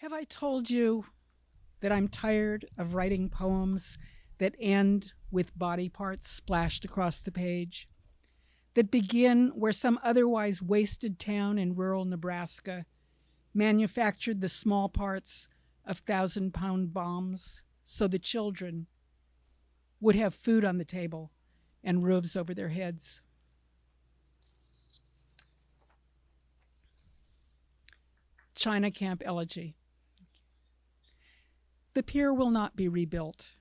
Have I told you that I'm tired of writing poems that end with body parts splashed across the page, that begin where some otherwise wasted town in rural Nebraska manufactured the small parts of 1,000-pound bombs so the children would have food on the table and roofs over their heads? China Camp Elegy. The pier will not be rebuilt.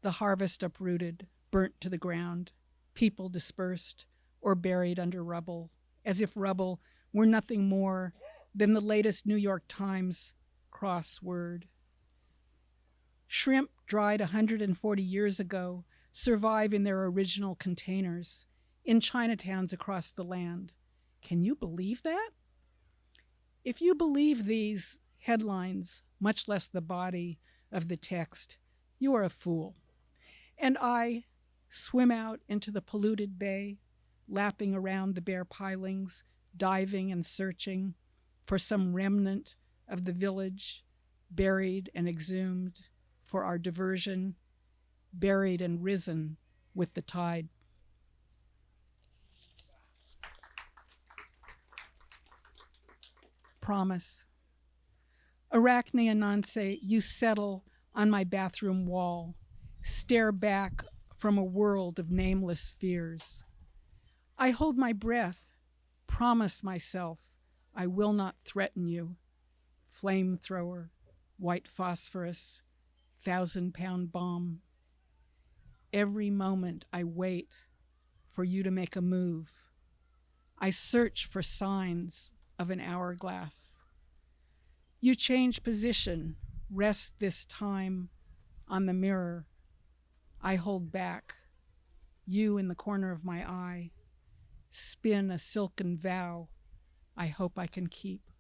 The harvest uprooted, burnt to the ground, people dispersed or buried under rubble, as if rubble were nothing more than the latest New York Times crossword. Shrimp dried 140 years ago survive in their original containers in Chinatowns across the land. Can you believe that? If you believe these headlines, much less the body of the text, you are a fool. And I swim out into the polluted bay, lapping around the bare pilings, diving and searching for some remnant of the village, buried and exhumed for our diversion, buried and risen with the tide. Promise. Arachne Ananse, you settle on my bathroom wall, stare back from a world of nameless fears. I hold my breath, promise myself I will not threaten you. Flamethrower, white phosphorus, 1,000-pound bomb. Every moment I wait for you to make a move. I search for signs of an hourglass. You change position, rest this time on the mirror. I hold back, you in the corner of my eye, spin a silken vow I hope I can keep.